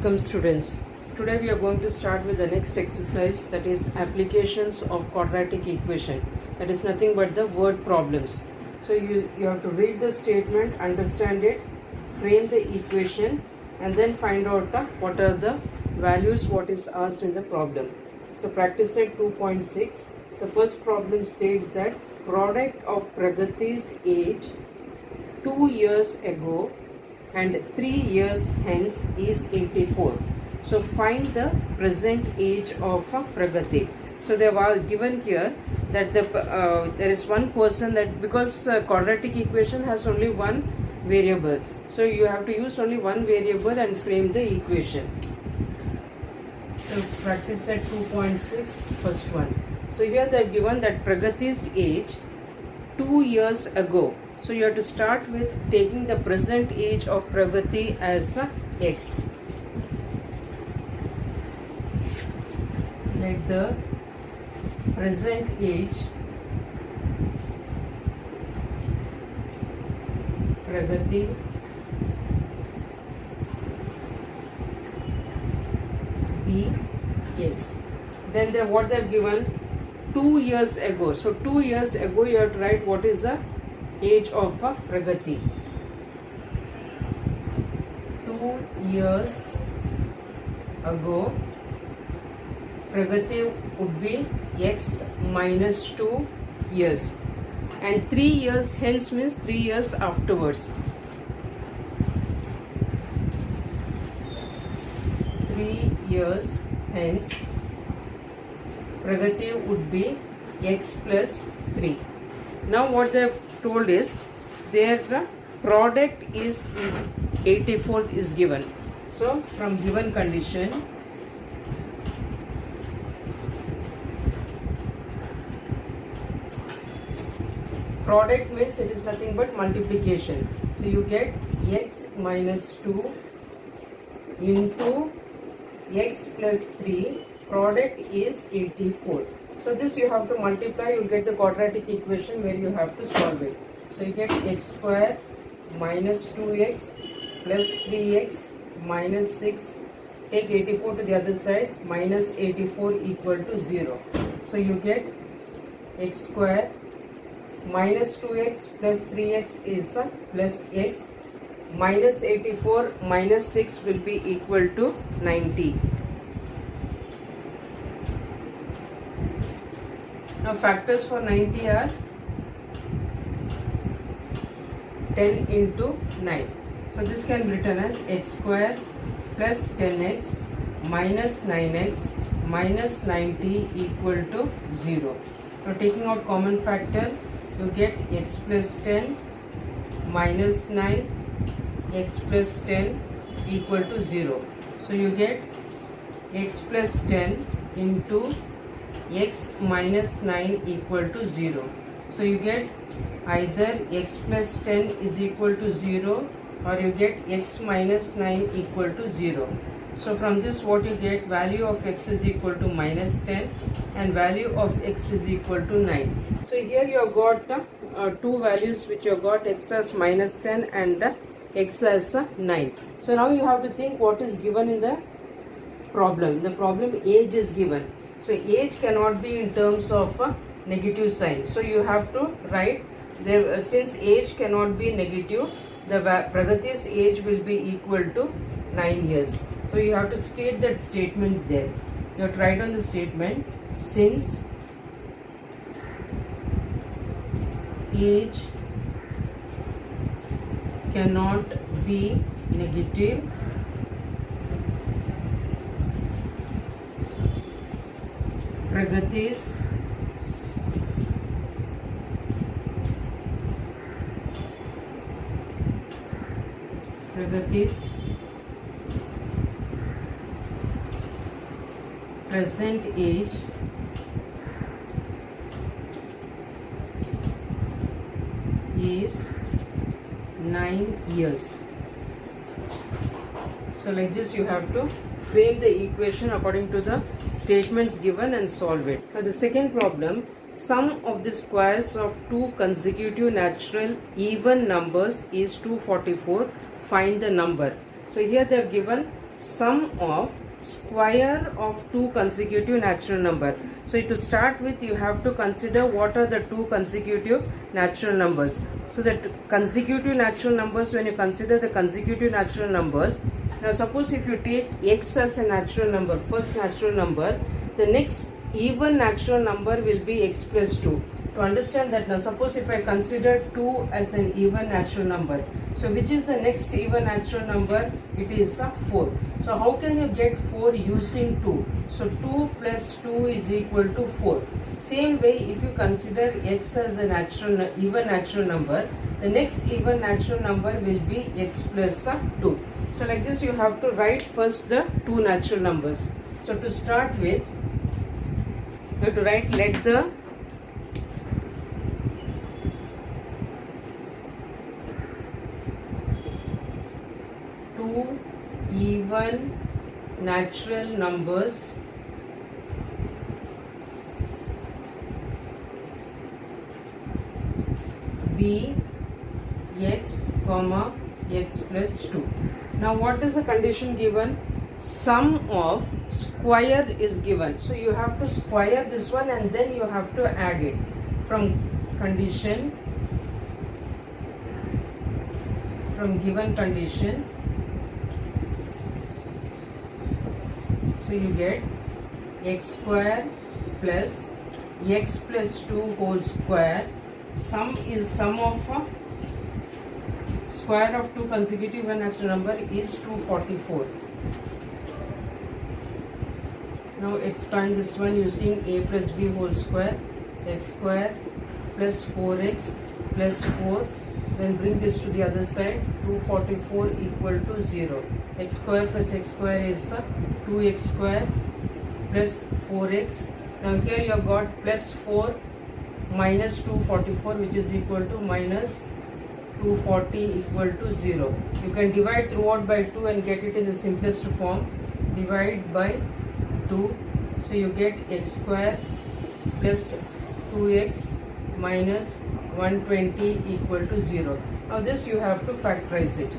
Welcome students. Today we are going to start with the next exercise, that is applications of quadratic equation. That is nothing but the word problems. So you have to read the statement, understand it, frame the equation and then find out what are the values what is asked in the problem. So practice set 2.6. The first problem states that product of Pragati's age 2 years ago and 3 years hence is 84. So find the present age of Pragati. So they have all given here that there is one person, that because quadratic equation has only one variable, so you have to use only one variable and frame the equation. So practice set 2.6, first one. So here they have given that Pragati's age 2 years ago. So you have to start with taking the present age of Pragati as x. Let the present age Pragati be x. Then what they have given 2 years ago. So 2 years ago you have to write what is the age of Pragati. 2 years ago Pragati would be x minus 2 years, and 3 years hence means 3 years afterwards. 3 years hence Pragati would be x plus 3. Now what they have told is their product is 84 is given. So from given condition, product means it is nothing but multiplication. So you get x minus 2 into x plus 3, product is 84. So this you have to multiply, you will get the quadratic equation where you have to solve it. So you get x square minus 2x plus 3x minus 6. Take 84 to the other side, minus 84 equal to 0. So you get x square minus 2x plus 3x is plus x, minus 84 minus 6 will be equal to 90. Now factors for 90 are 10 into 9. So this can be written as x square plus 10x minus 9x minus 90 equal to 0. Now taking out common factor, you get x plus 10 minus 9, x plus 10 equal to 0. So you get x plus 10 into x minus 9 equal to 0. So you get either x plus 10 is equal to 0 or you get x minus 9 equal to 0. So from this what you get, value of x is equal to minus 10 and value of x is equal to 9. So here you have got two values which you have got, x as minus 10 and x as 9. So now you have to think what is given in the problem. The problem age is given. So age cannot be in terms of negative sign. So you have to write there, since age cannot be negative, the Pragati's age will be equal to 9 years. So you have to state that statement there. You have to write on the statement, since age cannot be negative, Pragati's present age is 9 years. So like this you have to frame the equation according to the statements given and solve it. For the second problem, sum of the squares of two consecutive natural even numbers is 244. Find the number. So here they have given sum of square of two consecutive natural number. So to start with, you have to consider what are the two consecutive natural numbers. So the consecutive natural numbers, when you consider the consecutive natural numbers, now suppose if you take x as a natural number, first natural number, the next even natural number will be x plus 2. To understand that, now suppose if I consider 2 as an even natural number, so which is the next even natural number? It is 4. So how can you get 4 using 2? So 2 plus 2 is equal to 4. Same way, if you consider x as a even natural number, the next even natural number will be x plus 2. So like this, you have to write first the two natural numbers. So to start with, you have to write, let the two even natural numbers be x comma x plus 2. Now what is the condition given? Sum of square is given. So you have to square this one and then you have to add it. From given condition, so you get x square plus x plus 2 whole square. Sum is sum of square of two consecutive even natural number is 244. Now expand this one using a plus b whole square, x square plus 4x plus 4. Then bring this to the other side, 244 equal to 0. X square plus x square is 2x square plus 4x. Now here you have got plus 4 minus 244, which is equal to minus 240 equal to 0. You can divide throughout by 2 and get it in the simplest form. Divide by 2. So you get x square plus 2x minus 120 equal to 0. Now this you have to factorize it.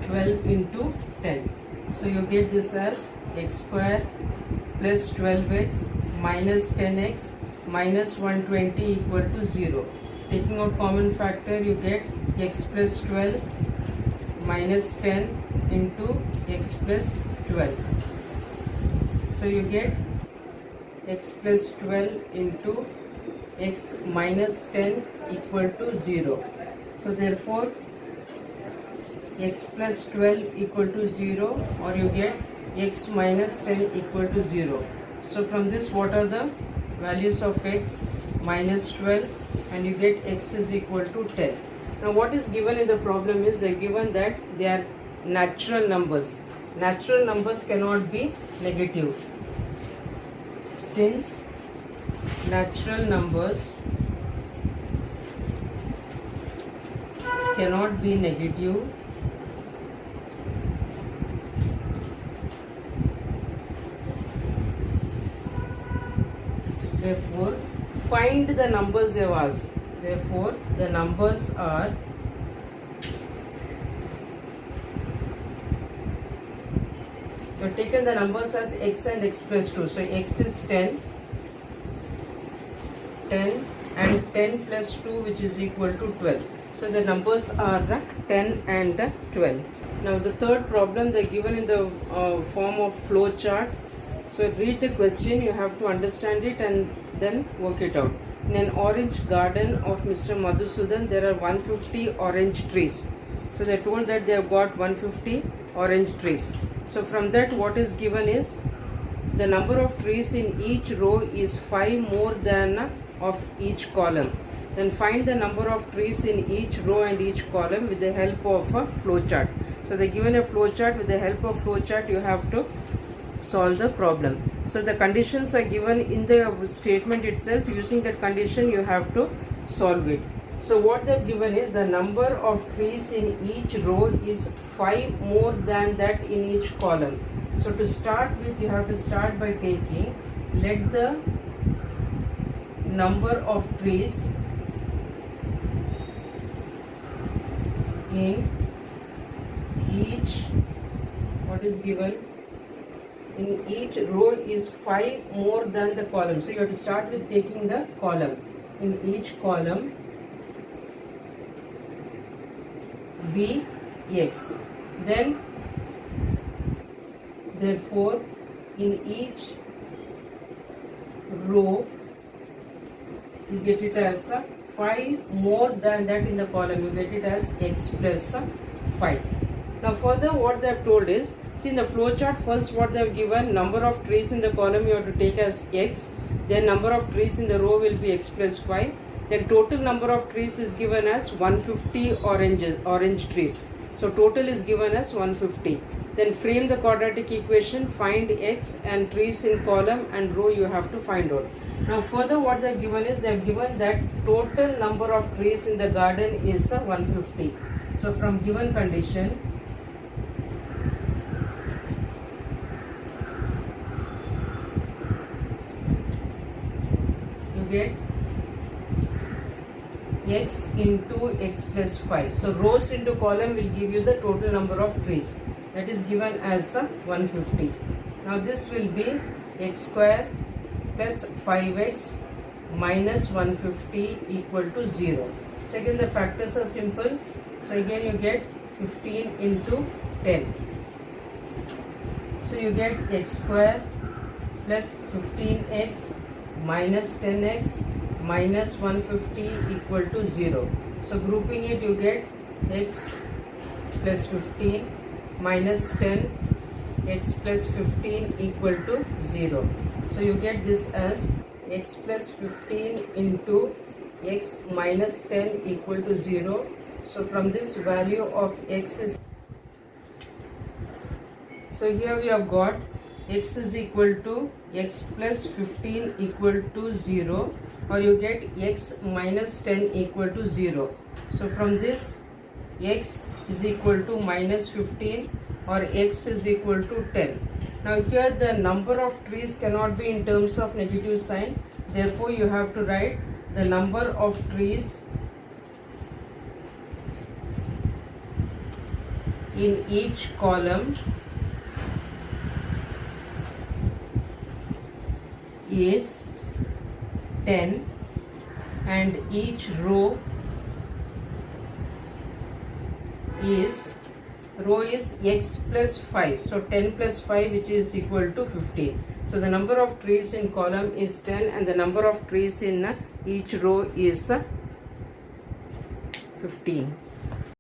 12 into 10. So you get this as x square plus 12x minus 10x minus 120 equal to 0. Taking out common factor, you get x plus 12 minus 10 into x plus 12. So you get x plus 12 into x minus 10 equal to 0. So therefore x plus 12 equal to 0, or you get x minus 10 equal to 0. So from this, what are the values of x? Minus 12, and you get x is equal to 10. Now what is given in the problem is they are given that they are natural numbers. Natural numbers cannot be negative. Since natural numbers cannot be negative, therefore find the numbers they have asked. Therefore the numbers are you have taken the numbers as x and x plus 2. So x is 10 and 10 plus 2, which is equal to 12. So the numbers are 10 and 12. Now the third problem they are given in the form of flow chart. So read the question, you have to understand it and then work it out. In an orange garden of Mr. Madhusudan, there are 150 orange trees. So they are told that they have got 150 orange trees. So from that, what is given is the number of trees in each row is 5 more than of each column. Then find the number of trees in each row and each column with the help of a flow chart. So they are given a flow chart. With the help of flow chart, you have to solve the problem. So the conditions are given in the statement itself. Using that condition, you have to solve it. So what they've given is the number of trees in each row is 5 more than that in each column. So to start with, you have to start by taking, let the number of trees in each, what is given? In each row is 5 more than the column. So you have to start with taking the column. In each column, be x. Then, therefore, in each row, you get it as 5 more than that in the column. You get it as x plus 5. Now further what they have told is, see in the flow chart, first what they have given, number of trees in the column you have to take as x, then number of trees in the row will be x plus 5, then total number of trees is given as 150 orange trees. So total is given as 150. Then frame the quadratic equation, find x and trees in column and row you have to find out. Now further what they have given is, they have given that total number of trees in the garden is 150. So from given condition, you get x into x plus 5. So rows into column will give you the total number of trees. That is given as 150. Now this will be x square plus 5x minus 150 equal to 0. So again the factors are simple. So again you get 15 into 10. So you get x square plus 15x minus 10x minus 150 equal to 0. So grouping it, you get x plus 15 minus 10, x plus 15 equal to 0. So you get this as x plus 15 into x minus 10 equal to 0. So from this value of x is, so here we have got x is equal to x plus 15 equal to 0, or you get x minus 10 equal to 0. So from this, x is equal to minus 15 or x is equal to 10. Now here the number of trees cannot be in terms of negative sign. Therefore you have to write the number of trees in each column is 10 and each row is x plus 5. So 10 plus 5 which is equal to 15. So the number of trees in column is 10 and the number of trees in each row is 15.